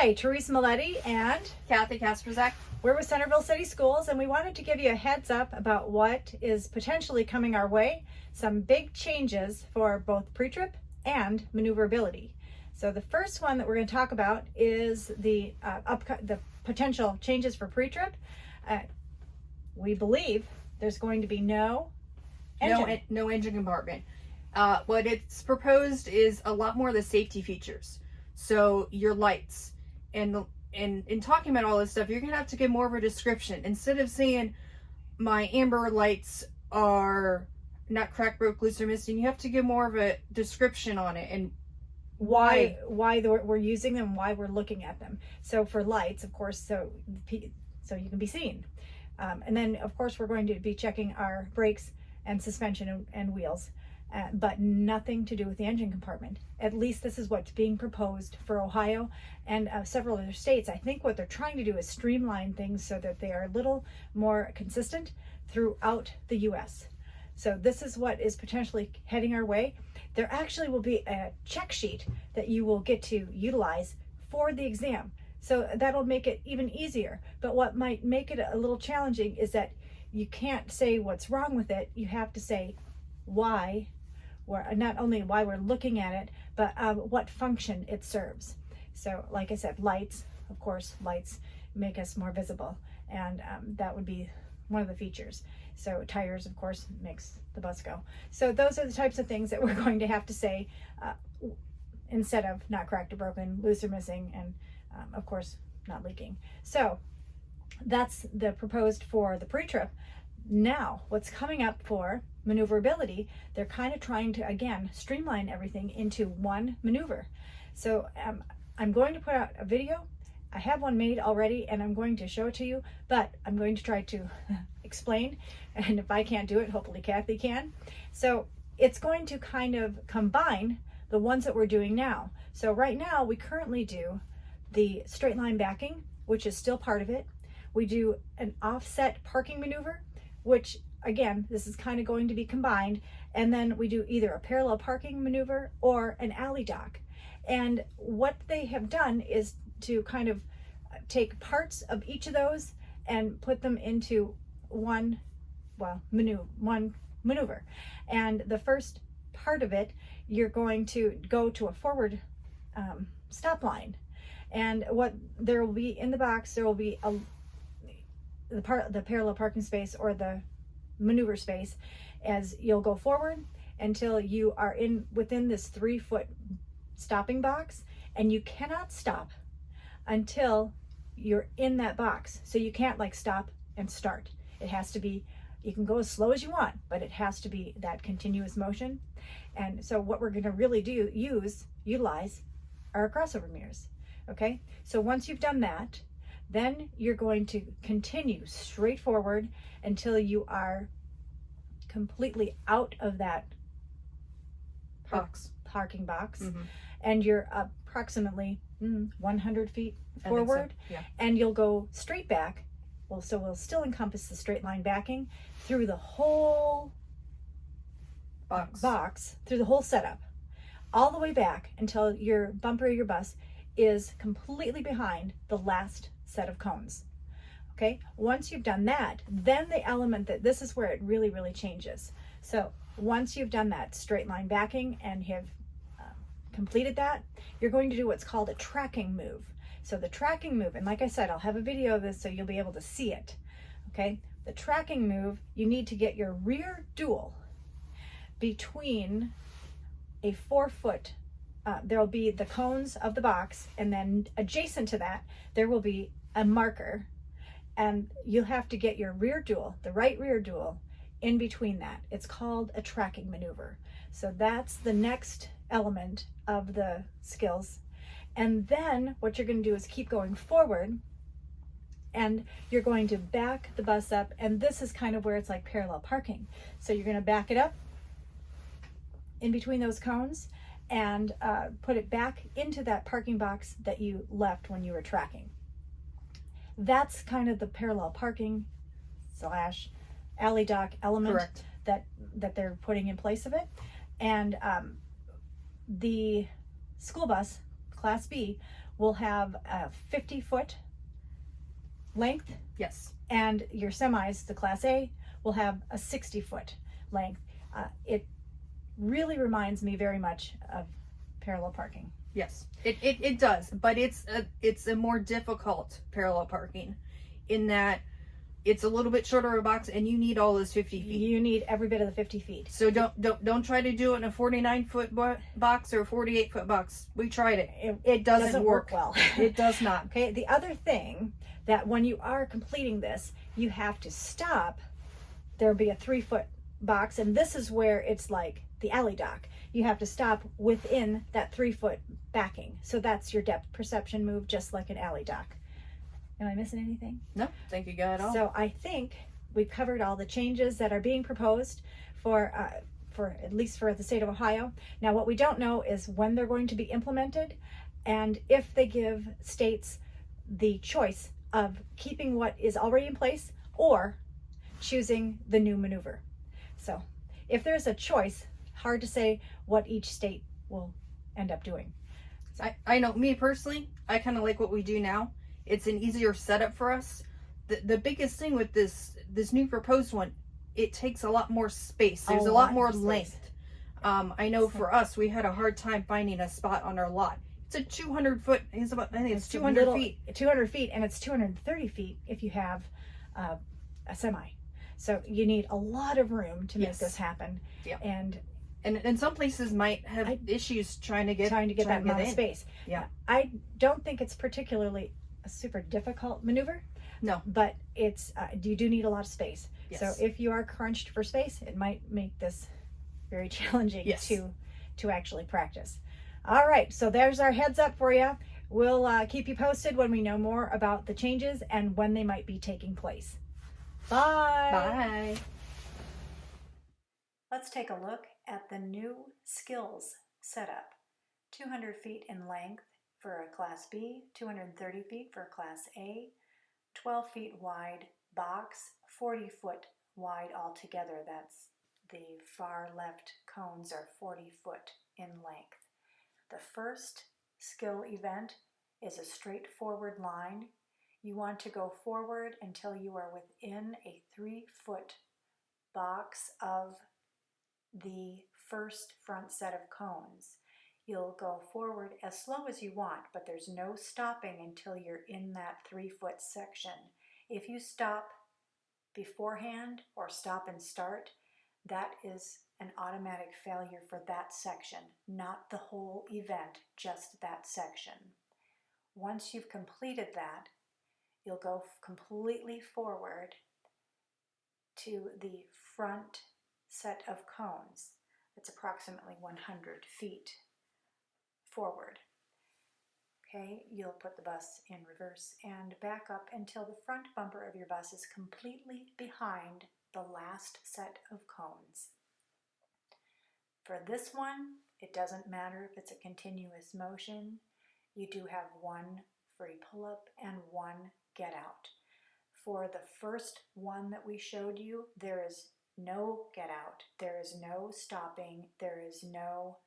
Hi, Teresa Maletti and Kathy Kasperzak. We're with Centerville City Schools, and we wanted to give you a heads up about what is potentially coming our way. Some big changes for both pre-trip and maneuverability. So the first one that we're going to talk about is the potential changes for pre-trip. We believe there's going to be no engine compartment. What it's proposed is a lot more of the safety features. So your lights and in talking about all this stuff, you're gonna have to give more of a description. Instead of saying my amber lights are not cracked, broke, loose, or missing, you have to give more of a description on it and why we're using them, why we're looking at them. So for lights, of course, so you can be seen. And then of course we're going to be checking our brakes and suspension and wheels. But nothing to do with the engine compartment. At least this is what's being proposed for Ohio and several other states. I think what they're trying to do is streamline things so that they are a little more consistent throughout the U.S. So this is what is potentially heading our way. There actually will be a check sheet that you will get to utilize for the exam. So that'll make it even easier. But what might make it a little challenging is that you can't say what's wrong with it. You have to say why. Not only why we're looking at it, but what function it serves. So like I said, lights, of course, lights make us more visible, and that would be one of the features. So tires, of course, makes the bus go. So those are the types of things that we're going to have to say instead of not cracked or broken, loose or missing, and of course, not leaking. So that's the proposed for the pre-trip. Now, what's coming up for maneuverability, they're kind of trying to, again, streamline everything into one maneuver. So I'm going to put out a video. I have one made already, and I'm going to show it to you, but I'm going to try to explain, and if I can't do it, hopefully Kathy can. So it's going to kind of combine the ones that we're doing now. So right now, we currently do the straight line backing, which is still part of it. We do an offset parking maneuver, which again, this is kind of going to be combined. And then we do either a parallel parking maneuver or an alley dock. And what they have done is to kind of take parts of each of those and put them into one maneuver. And the first part of it, you're going to go to a forward stop line. And what there will be in the box, there will be the parallel parking space or the maneuver space, as you'll go forward until you are within this 3-foot stopping box, and you cannot stop until you're in that box. So you can't like stop and start. It has to be, you can go as slow as you want, but it has to be that continuous motion. And so what we're going to really utilize are crossover mirrors. Okay, so once you've done that, then you're going to continue straight forward until you are completely out of that parking box, and you're approximately 100 feet forward, so. Yeah. And you'll go straight back. Well, so we'll still encompass the straight line backing through the whole box, through the whole setup, all the way back until your bumper of your bus is completely behind the last set of cones. Okay, once you've done that, then the element that this is where it really, really changes. So once you've done that straight line backing and have completed that, you're going to do what's called a tracking move. So the tracking move, and like I said, I'll have a video of this so you'll be able to see it. Okay, the tracking move, you need to get your rear dual between a 4-foot there'll be the cones of the box, and then adjacent to that there will be a marker, and you'll have to get your rear dual, the right rear dual, in between that. It's called a tracking maneuver. So that's the next element of the skills. And then what you're going to do is keep going forward, and you're going to back the bus up, and this is kind of where it's like parallel parking. So you're going to back it up in between those cones and put it back into that parking box that you left when you were tracking. That's kind of the parallel parking / alley dock element. Correct. that they're putting in place of it. And the school bus Class B will have a 50-foot length, Yes. and your semis, the Class A, will have a 60-foot length. It really reminds me very much of parallel parking. Yes, it does, but it's a more difficult parallel parking in that it's a little bit shorter of a box and you need all those 50 feet. You need every bit of the 50 feet. So don't try to do it in a 49-foot box or a 48-foot box. We tried it. It doesn't work well. It does not. Okay, the other thing that when you are completing this, you have to stop. There'll be a 3-foot box, and this is where it's like the alley dock. You have to stop within that 3-foot backing. So that's your depth perception move, just like an alley dock. Am I missing anything? No, think you got it all. So I think we've covered all the changes that are being proposed for at least for the state of Ohio. Now, what we don't know is when they're going to be implemented, and if they give states the choice of keeping what is already in place or choosing the new maneuver. So if there's a choice, hard to say what each state will end up doing. I know, me personally, I kind of like what we do now. It's an easier setup for us. The biggest thing with this new proposed one, it takes a lot more space. There's a lot more length. I know for us, we had a hard time finding a spot on our lot. It's a 200-foot. I think it's 200 feet. 200 feet, and it's 230 feet if you have a semi. So you need a lot of room to make this happen. Yeah. And some places might have issues trying to get that amount of space. Yeah. I don't think it's particularly a super difficult maneuver. No. But it's you do need a lot of space. Yes. So if you are crunched for space, it might make this very challenging to actually practice. All right, so there's our heads up for you. We'll keep you posted when we know more about the changes and when they might be taking place. Bye. Bye. Let's take a look at the new skills setup. 200 feet in length for a Class B, 230 feet for a Class A, 12 feet wide box, 40-foot wide altogether. That's the far left cones are 40 foot in length. The first skill event is a straightforward line. You want to go forward until you are within a 3-foot box of the first front set of cones. You'll go forward as slow as you want, but there's no stopping until you're in that 3-foot section. If you stop beforehand or stop and start, that is an automatic failure for that section, not the whole event, just that section. Once you've completed that, you'll go completely forward to the front set of cones. It's approximately 100 feet forward. Okay, you'll put the bus in reverse and back up until the front bumper of your bus is completely behind the last set of cones. For this one, it doesn't matter if it's a continuous motion. You do have one free pull-up and one get out. For the first one that we showed you, there is no get out, there is no stopping, there is no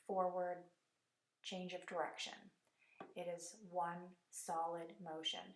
forward change of direction. It is one solid motion.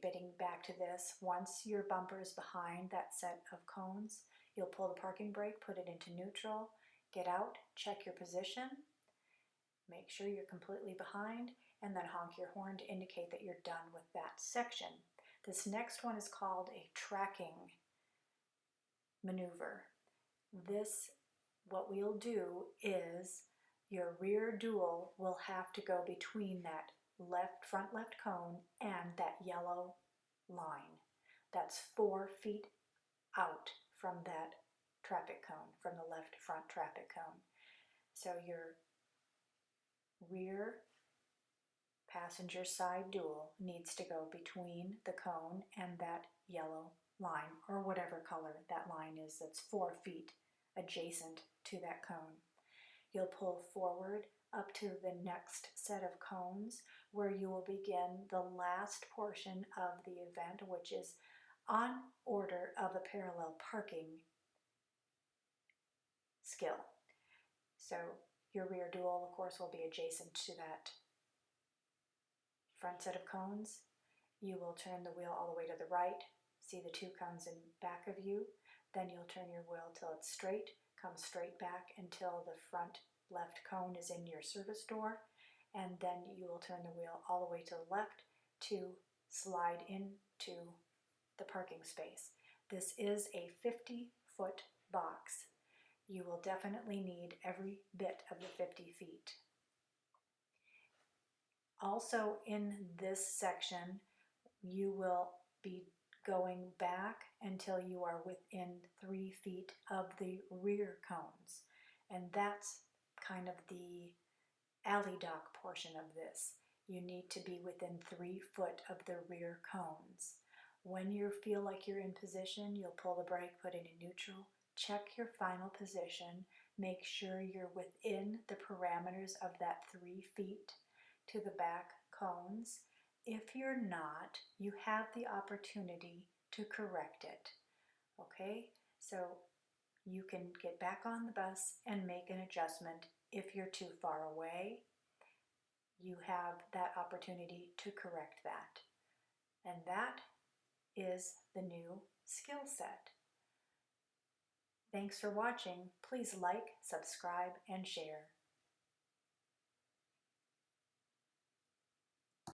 Getting back to this, once your bumper is behind that set of cones, you'll pull the parking brake, put it into neutral, get out, check your position, make sure you're completely behind, and then honk your horn to indicate that you're done with that section. This next one is called a tracking maneuver. What we'll do is your rear dual will have to go between that front left cone and that yellow line. That's 4 feet out from that traffic cone, from the left front traffic cone. So your rear passenger side dual needs to go between the cone and that yellow line, or whatever color that line is that's 4 feet adjacent to that cone. You'll pull forward up to the next set of cones where you will begin the last portion of the event, which is on order of a parallel parking skill. So Your rear dual, of course, will be adjacent to that front set of cones. You will turn the wheel all the way to the right, see the two cones in back of you. Then you'll turn your wheel till it's straight, come straight back until the front left cone is in your service door, and then you will turn the wheel all the way to the left to slide into the parking space. This is a 50-foot box. You will definitely need every bit of the 50 feet. Also in this section, you will be going back until you are within 3 feet of the rear cones. And that's kind of the alley dock portion of this. You need to be within 3 foot of the rear cones. When you feel like you're in position, you'll pull the brake, put it in neutral, check your final position, make sure you're within the parameters of that 3 feet to the back cones. If you're not, you have the opportunity to correct it. Okay, so you can get back on the bus and make an adjustment. If you're too far away, you have that opportunity to correct that. And that is the new skill set. Thanks for watching. Please like, subscribe, and share.